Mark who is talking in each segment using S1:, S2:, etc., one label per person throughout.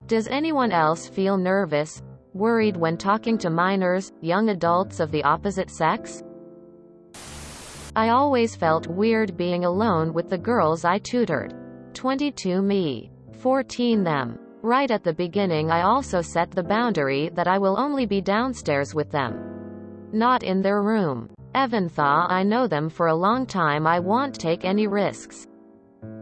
S1: Does anyone else feel nervous, worried when talking to minors, young adults of the opposite sex? I always felt weird being alone with the girls I tutored. 22 me. 14 them. Right at the beginning I also set the boundary that I will only be downstairs with them. Not in their room. Even though I know them for a long time, I won't take any risks.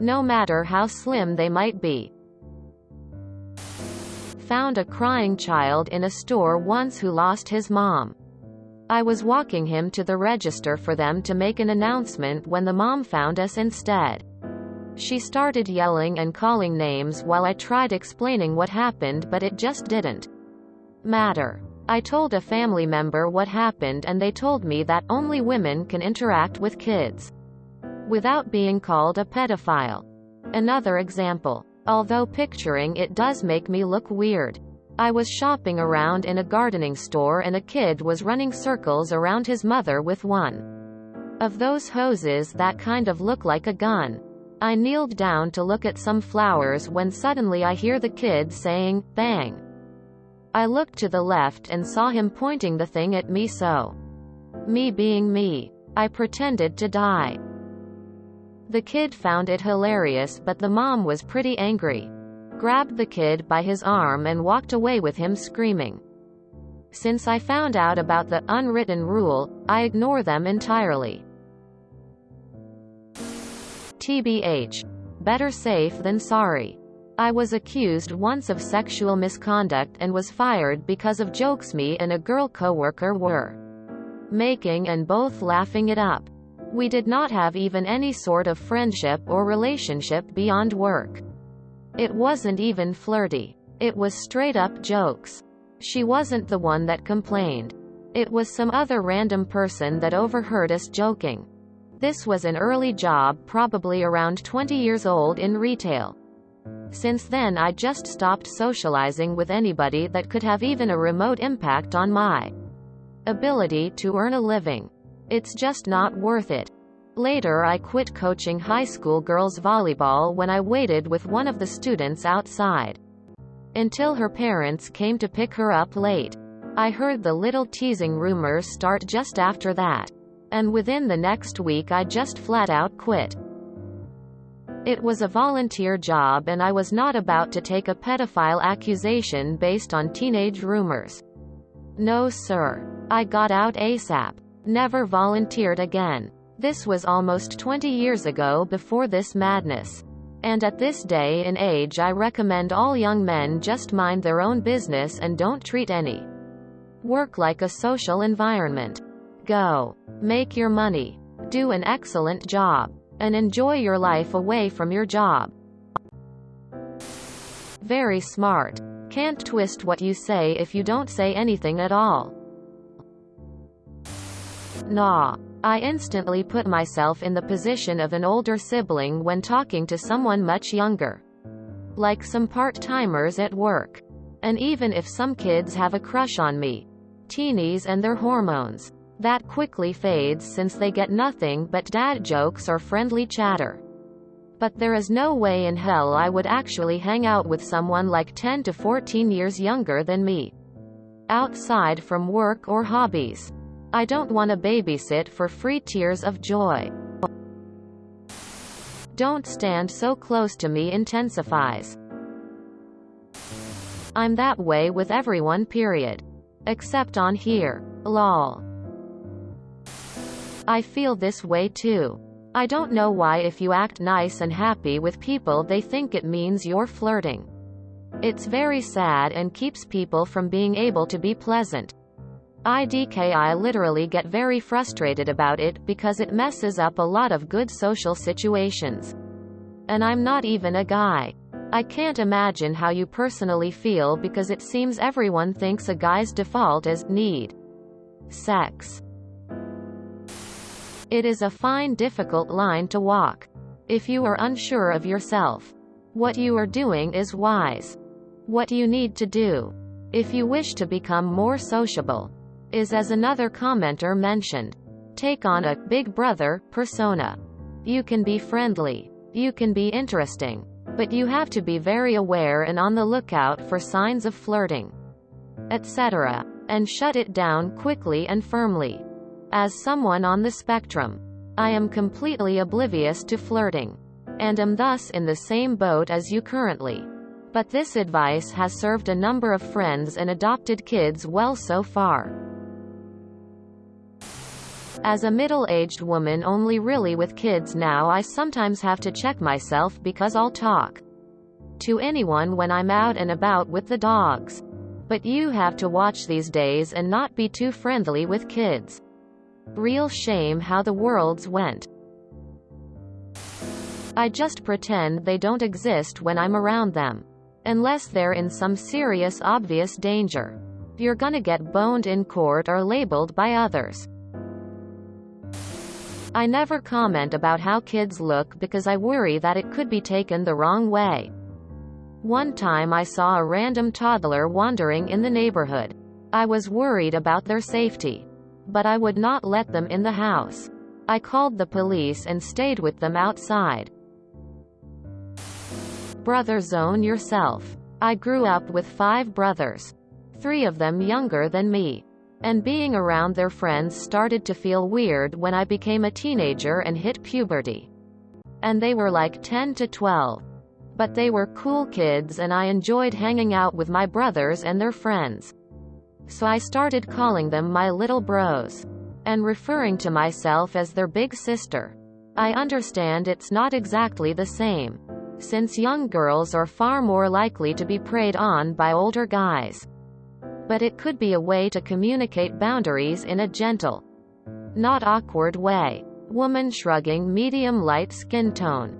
S1: No matter how slim they might be. Found a crying child in a store once who lost his mom. I was walking him to the register for them to make an announcement when the mom found us instead. She started yelling and calling names while I tried explaining what happened, but it just didn't matter. I told a family member what happened and they told me that only women can interact with kids without being called a pedophile. Another example. Although picturing it does make me look weird. I was shopping around in a gardening store and a kid was running circles around his mother with one of those hoses that kind of look like a gun. I kneeled down to look at some flowers when suddenly I hear the kid saying, "Bang." I looked to the left and saw him pointing the thing at me, so me being me, I pretended to die. The kid found it hilarious, but the mom was pretty angry. Grabbed the kid by his arm and walked away with him screaming. Since I found out about the unwritten rule, I ignore them entirely. TBH. Better safe than sorry. I was accused once of sexual misconduct and was fired because of jokes me and a girl coworker were making and both laughing it up. We did not have even any sort of friendship or relationship beyond work. It wasn't even flirty. It was straight up jokes. She wasn't the one that complained. It was some other random person that overheard us joking. This was an early job, probably around 20 years old, in retail. Since then I just stopped socializing with anybody that could have even a remote impact on my ability to earn a living. It's just not worth it. Later I quit coaching high school girls volleyball when I waited with one of the students outside until her parents came to pick her up late. I heard the little teasing rumors start just after that. And within the next week I just flat out quit. It was a volunteer job and I was not about to take a pedophile accusation based on teenage rumors. No sir. I got out ASAP. Never volunteered again. This was almost 20 years ago, before this madness. And at this day and age I recommend all young men just mind their own business and don't treat any work like a social environment. Go. Make your money. Do an excellent job. And enjoy your life away from your job. Very smart. Can't twist what you say if you don't say anything at all. Nah. I instantly put myself in the position of an older sibling when talking to someone much younger. Like some part-timers at work. And even if some kids have a crush on me. Teenies and their hormones. That quickly fades since they get nothing but dad jokes or friendly chatter. But there is no way in hell I would actually hang out with someone like 10 to 14 years younger than me. Outside from work or hobbies. I don't want to babysit for free tears of joy. Don't stand so close to me intensifies. I'm that way with everyone, period. Except on here. Lol. I feel this way too. I don't know why if you act nice and happy with people they think it means you're flirting. It's very sad and keeps people from being able to be pleasant. I literally get very frustrated about it because it messes up a lot of good social situations. And I'm not even a guy. I can't imagine how you personally feel because it seems everyone thinks a guy's default is need sex. It is a fine, difficult line to walk. If you are unsure of yourself, what you are doing is wise. What you need to do, if you wish to become more sociable, is, as another commenter mentioned, take on a Big Brother persona. You can be friendly. You can be interesting. But you have to be very aware and on the lookout for signs of flirting, etc., and shut it down quickly and firmly. As someone on the spectrum, I am completely oblivious to flirting, and am thus in the same boat as you currently. But this advice has served a number of friends and adopted kids well so far. As a middle-aged woman only really with kids now, I sometimes have to check myself because I'll talk to anyone when I'm out and about with the dogs. But you have to watch these days and not be too friendly with kids. Real shame how the world's went. I just pretend they don't exist when I'm around them. Unless they're in some serious obvious danger. You're gonna get boned in court or labeled by others. I never comment about how kids look because I worry that it could be taken the wrong way. One time I saw a random toddler wandering in the neighborhood. I was worried about their safety. But I would not let them in the house. I called the police and stayed with them outside. Brother zone yourself. I grew up with 5 brothers. 3 of them younger than me. And being around their friends started to feel weird when I became a teenager and hit puberty. And they were like 10 to 12. But they were cool kids and I enjoyed hanging out with my brothers and their friends. So I started calling them my little bros. And referring to myself as their big sister. I understand it's not exactly the same, since young girls are far more likely to be preyed on by older guys. But it could be a way to communicate boundaries in a gentle, not awkward way. Woman shrugging, medium light skin tone.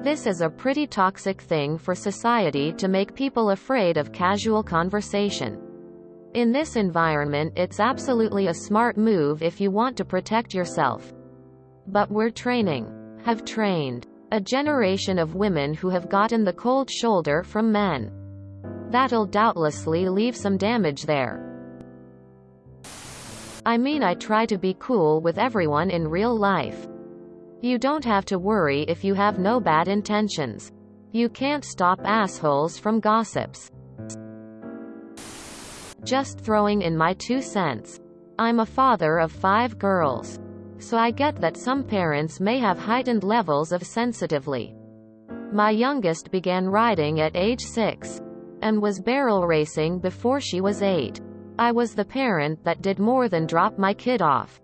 S1: This is a pretty toxic thing for society to make people afraid of casual conversation. In this environment, it's absolutely a smart move if you want to protect yourself. But have trained a generation of women who have gotten the cold shoulder from men. That'll doubtlessly leave some damage there. I mean, I try to be cool with everyone in real life. You don't have to worry if you have no bad intentions. You can't stop assholes from gossips. Just throwing in my 2 cents. I'm a father of 5 girls. So I get that some parents may have heightened levels of sensitivity. My youngest began riding at age 6. And was barrel racing before she was 8. I was the parent that did more than drop my kid off.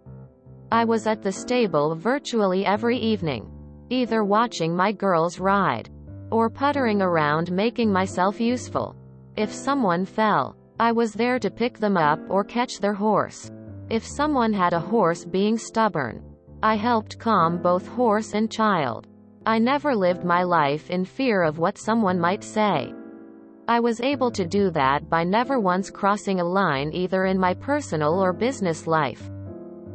S1: I was at the stable virtually every evening, either watching my girls ride, or puttering around making myself useful. If someone fell, I was there to pick them up or catch their horse. If someone had a horse being stubborn, I helped calm both horse and child. I never lived my life in fear of what someone might say. I was able to do that by never once crossing a line either in my personal or business life.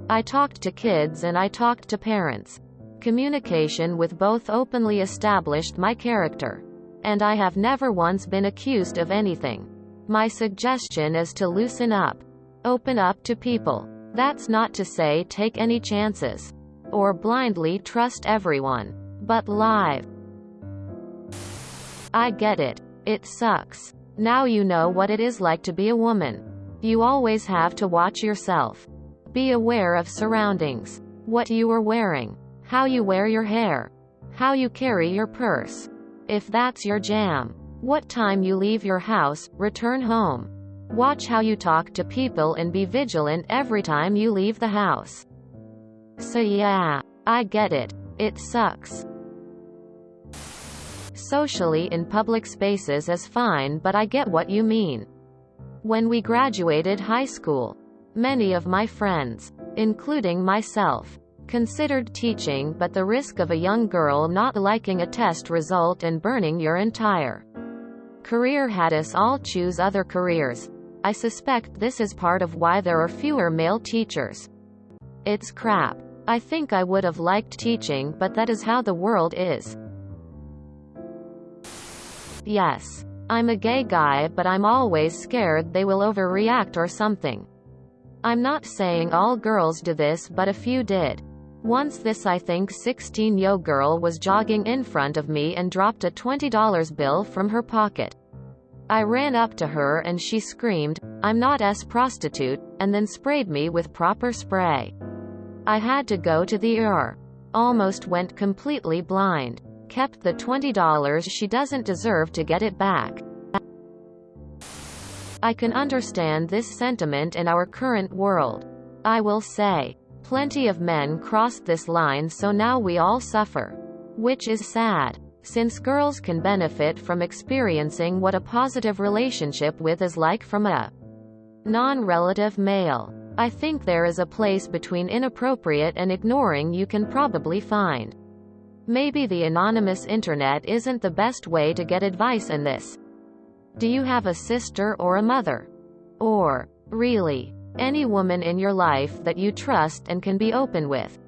S1: I talked to kids and I talked to parents. Communication with both openly established my character. And I have never once been accused of anything. My suggestion is to loosen up. Open up to people. That's not to say take any chances. Or blindly trust everyone. But live. I get it. It sucks. Now you know what it is like to be a woman. You always have to watch yourself. Be aware of surroundings. What you are wearing. How you wear your hair. How you carry your purse. If that's your jam. What time you leave your house, return home. Watch how you talk to people and be vigilant every time you leave the house. So yeah, I get it. It sucks. Socially in public spaces is fine, but I get what you mean. When we graduated high school, many of my friends, including myself, considered teaching, but the risk of a young girl not liking a test result and burning your entire career had us all choose other careers. I suspect this is part of why there are fewer male teachers. It's crap. I think I would have liked teaching, but that is how the world is. Yes. I'm a gay guy, but I'm always scared they will overreact or something. I'm not saying all girls do this, but a few did. Once this I think 16-year girl was jogging in front of me and dropped a $20 bill from her pocket. I ran up to her and she screamed, "I'm not a prostitute," and then sprayed me with proper spray. I had to go to the ER. Almost went completely blind. Kept the $20. She doesn't deserve to get it back. I can understand this sentiment in our current world. I will say, plenty of men crossed this line, so now we all suffer. Which is sad, since girls can benefit from experiencing what a positive relationship with is like from a non-relative male. I think there is a place between inappropriate and ignoring you can probably find. Maybe the anonymous internet isn't the best way to get advice in this. Do you have a sister or a mother? Or, really, any woman in your life that you trust and can be open with?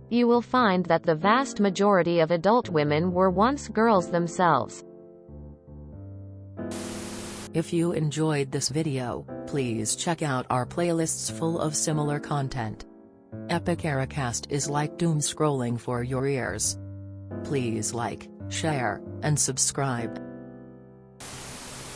S1: You will find that the vast majority of adult women were once girls themselves.
S2: If you enjoyed this video, please check out our playlists full of similar content. TooAfraidToAsk is like doom scrolling for your ears. Please like, share, and subscribe.